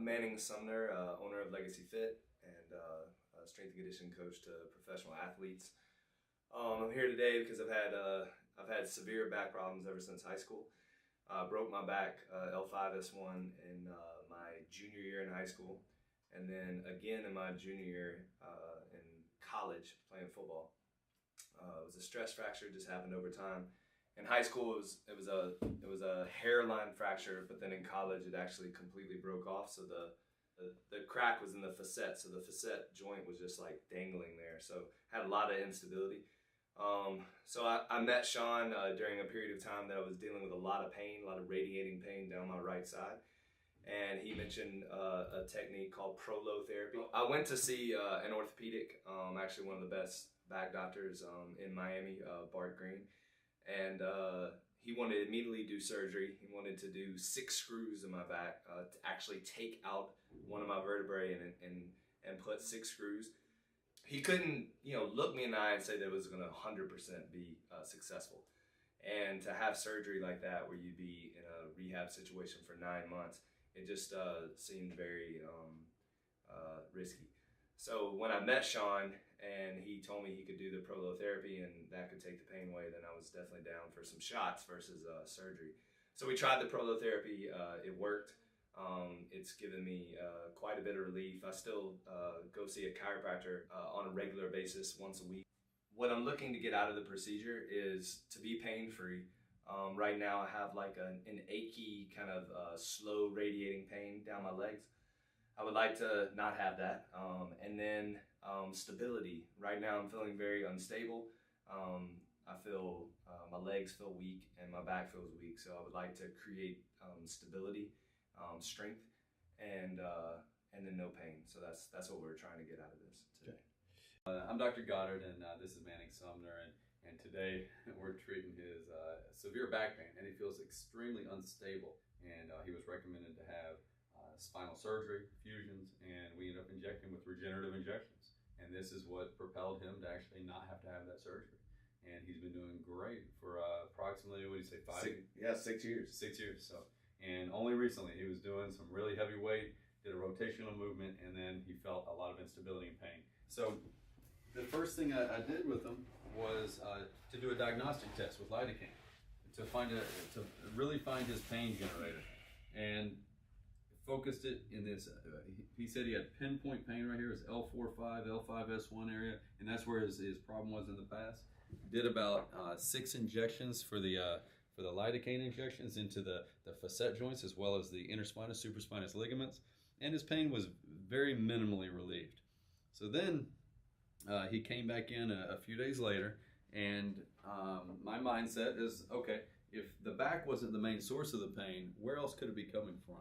I'm Manning Sumner, owner of Legacy Fit and a strength and conditioning coach to professional athletes. I'm here today because I've had severe back problems ever since high school. Broke my back L5-S1 in my junior year in high school, and then again in my junior year in college playing football. It was a stress fracture, just happened over time. In high school, it was a hairline fracture, but then in college, it actually completely broke off. So the crack was in the facet, so the facet joint was just like dangling there. So had a lot of instability. So I met Sean during a period of time that I was dealing with a lot of pain, a lot of radiating pain down my right side. And he mentioned a technique called prolotherapy. I went to see an orthopedic, actually one of the best back doctors in Miami, Bart Green. And he wanted to immediately do surgery. He wanted to do 6 screws in my back to actually take out one of my vertebrae and put 6 screws. He couldn't, look me in the eye and say that it was going to 100% be successful. And to have surgery like that, where you'd be in a rehab situation for 9 months, it just seemed very risky. So when I met Sean and he told me he could do the prolotherapy and that could take the pain away, then I was definitely down for some shots versus surgery. So we tried the prolotherapy. It worked. It's given me quite a bit of relief. I still go see a chiropractor on a regular basis once a week. What I'm looking to get out of the procedure is to be pain-free. Right now I have like an achy kind of slow radiating pain down my legs. I would like to not have that. And then stability. Right now I'm feeling very unstable. I feel my legs feel weak and my back feels weak. So I would like to create stability, strength, and then no pain. So that's what we're trying to get out of this today. I'm Dr. Goddard, and this is Manning Sumner, and today we're treating his severe back pain, and he feels extremely unstable, and he was recommended to have spinal surgery, fusions, and we ended up injecting him with regenerative injections, and this is what propelled him to actually not have to have that surgery, and he's been doing great for approximately, what do you say, 6 years. 6 years, so, and only recently he was doing some really heavy weight, did a rotational movement, and then he felt a lot of instability and pain. So the first thing I did with him was to do a diagnostic test with lidocaine to really find his pain generator, and focused it in this. He said he had pinpoint pain right here, his L4-5, L5-S1 area, and that's where his problem was in the past. Did about 6 injections for the lidocaine injections into the facet joints as well as the interspinous, supraspinous ligaments, and his pain was very minimally relieved. So then he came back in a few days later, and my mindset is, okay, if the back wasn't the main source of the pain, where else could it be coming from?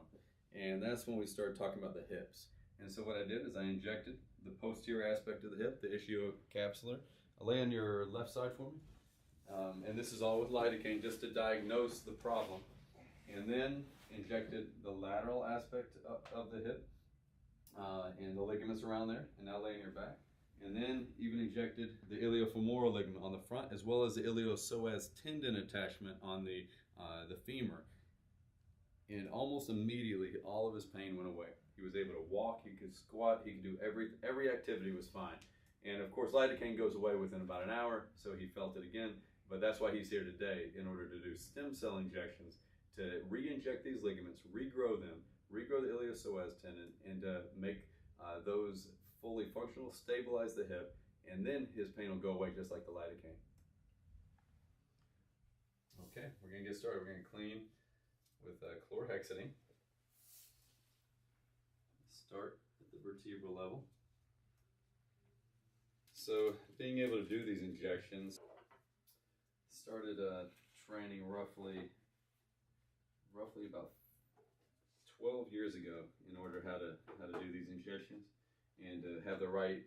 And that's when we started talking about the hips. And so what I did is I injected the posterior aspect of the hip, the ischiocapsular. Lay on your left side for me. And this is all with lidocaine just to diagnose the problem. And then injected the lateral aspect of the hip and the ligaments around there, and now lay on your back. And then even injected the iliofemoral ligament on the front, as well as the iliopsoas tendon attachment on the femur. And almost immediately, all of his pain went away. He was able to walk, he could squat, he could do every activity was fine. And of course, lidocaine goes away within about an hour, so he felt it again. But that's why he's here today, in order to do stem cell injections to re-inject these ligaments, regrow them, regrow the iliopsoas tendon, and make those fully functional, stabilize the hip, and then his pain will go away just like the lidocaine. Okay, we're gonna get started. We're gonna clean with chlorhexidine. Start at the vertebral level. So being able to do these injections, started training roughly about 12 years ago in order how to do these injections and to have the right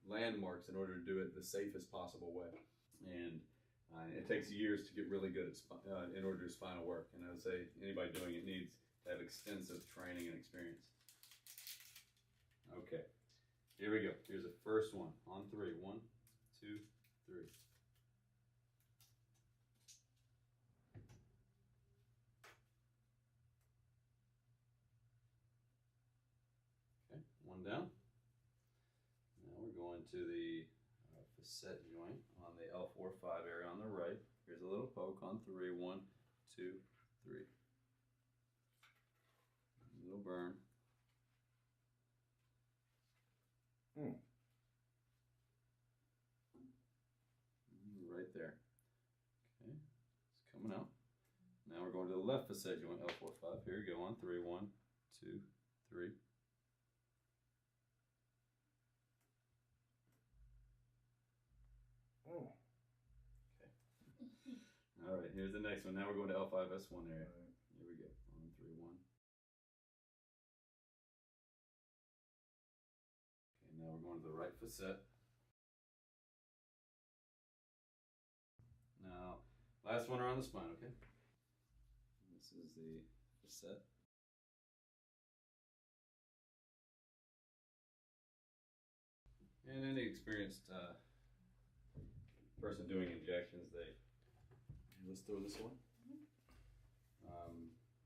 landmarks in order to do it the safest possible way. And it takes years to get really good at in order to do spinal work. And I would say anybody doing it needs to have extensive training and experience. Okay, here we go. Here's the first one on 3. 1, 2, 3. one down. Now we're going to the facet joint on the L4-5 area on the right. Here's a little poke on 3. 1, 2, 3. A little burn. Right there. Okay, it's coming out. Now we're going to the left facet joint, L4-5. Here you go on 3. 1, 2, 3. Oh. Okay. All right, here's the next one. Now we're going to L5S1 area. Right. Here we go. On 3, 1. Okay, now we're going to the right facet. Now, last one around the spine, okay? This is the facet. And any experienced person doing injections, let's throw this one.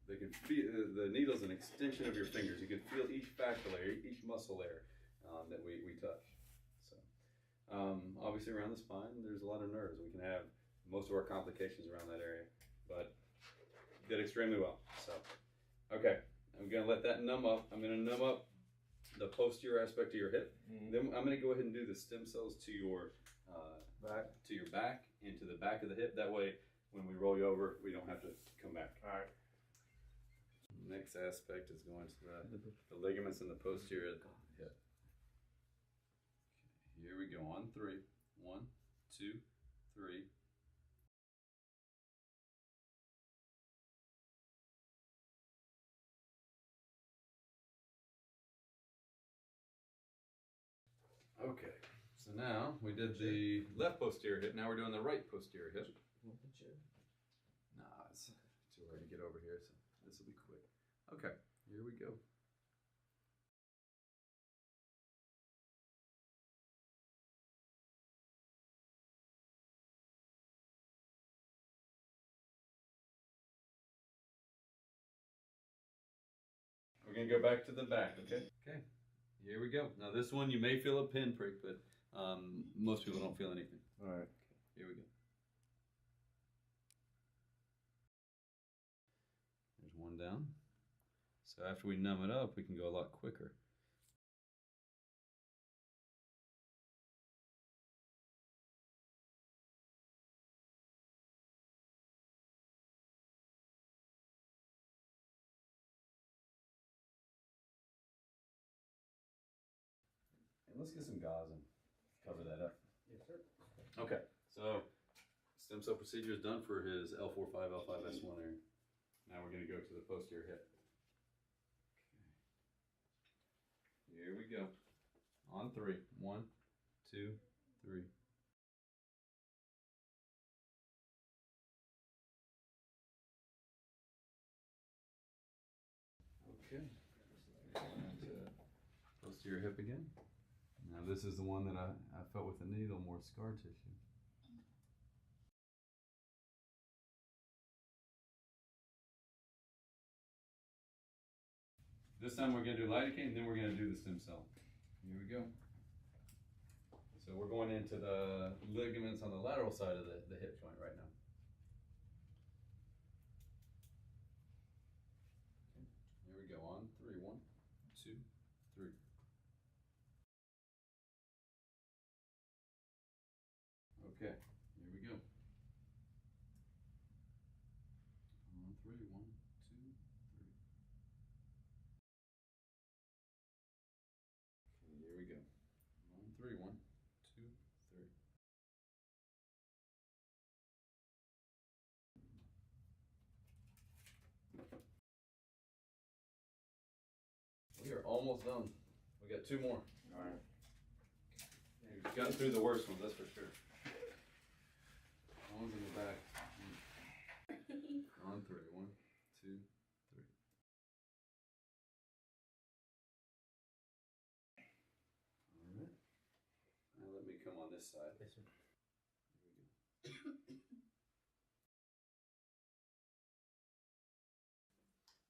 They can feel the needle's an extension of your fingers. You can feel each fascia layer, each muscle layer that we touch. So, obviously around the spine, there's a lot of nerves. We can have most of our complications around that area, but did extremely well. So, okay, I'm gonna let that numb up. I'm gonna numb up the posterior aspect of your hip. Then I'm gonna go ahead and do the stem cells to your back and to the back of the hip. That way, when we roll you over, we don't have to come back. All right. Next aspect is going to the ligaments in the posterior hip. Okay, here we go on 3. 1, 2, 3. Okay, so now we did the left posterior hip. Now we're doing the right posterior hip. Nah, it's too hard to get over here, so this will be quick. Okay, here we go. We're gonna go back to the back, okay? Okay, here we go. Now this one you may feel a pinprick, but most people don't feel anything. All right. Okay, here we go. There's one down. So after we numb it up, we can go a lot quicker. And let's get some gauze and cover that up. Yes, sir. Okay, so stem cell procedure is done for his L4-5, L5S1 area. Now we're going to go to the posterior hip. Okay. Here we go. On 3. 1, 2, 3. Okay. Posterior hip again. Now this is the one that I felt with the needle, more scar tissue. This time we're going to do lidocaine, and then we're going to do the stem cell. Here we go. So we're going into the ligaments on the lateral side of the hip joint right now. Okay. Here we go on 3. 1, 2, 3. Okay, here we go. On 3. 1, 2, 3. Okay, here we go. On 3. 1, 2, 3. We are almost done. We got 2 more. All right. We've gotten through the worst ones, that's for sure. One's in the back. On 3. 1, 2, 3. All right. Now let me come on this side. Yes, sir. Here we go.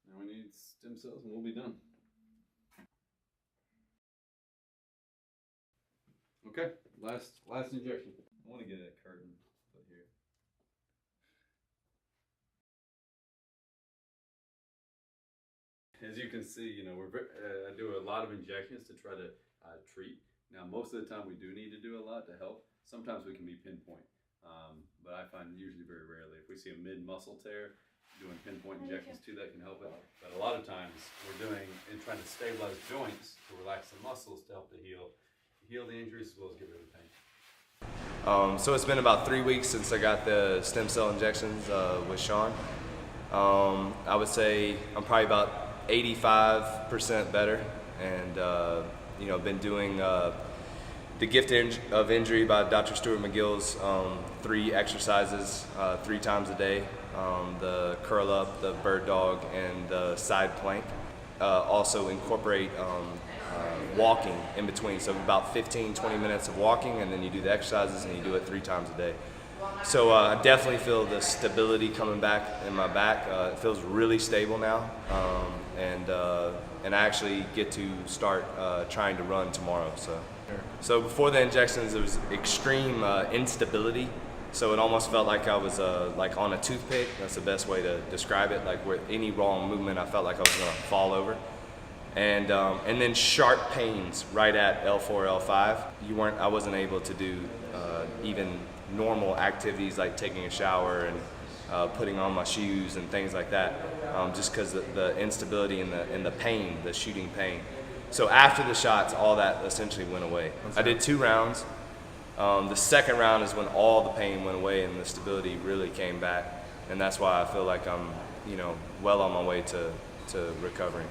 Now we need stem cells and we'll be done. Okay, last injection. I want to get a curtain put here. As you can see, I do a lot of injections to try to treat. Now, most of the time we do need to do a lot to help. Sometimes we can be pinpoint, but I find usually very rarely. If we see a mid-muscle tear, doing pinpoint injections too, that can help it. But a lot of times we're doing and trying to stabilize joints to relax the muscles to help to heal the injuries as well as get rid of the pain. So it's been about 3 weeks since I got the stem cell injections with Sean. I would say I'm probably about 85% better, and been doing the gift of injury by Dr. Stuart McGill's 3 exercises 3 times a day, the curl up, the bird dog, and the side plank. Also incorporate walking in between, so about 15-20 minutes of walking, and then you do the exercises and you do it 3 times a day. So I definitely feel the stability coming back in my back. It feels really stable now, and I actually get to start trying to run tomorrow. So before the injections, there was extreme instability. So it almost felt like I was like on a toothpick. That's the best way to describe it. Like with any wrong movement, I felt like I was going to fall over. And then sharp pains right at L4, L5. I wasn't able to do even normal activities like taking a shower and putting on my shoes and things like that, just because the instability and the pain, the shooting pain. So after the shots, all that essentially went away. I did 2 rounds. The second round is when all the pain went away and the stability really came back, and that's why I feel like I'm well on my way to recovering.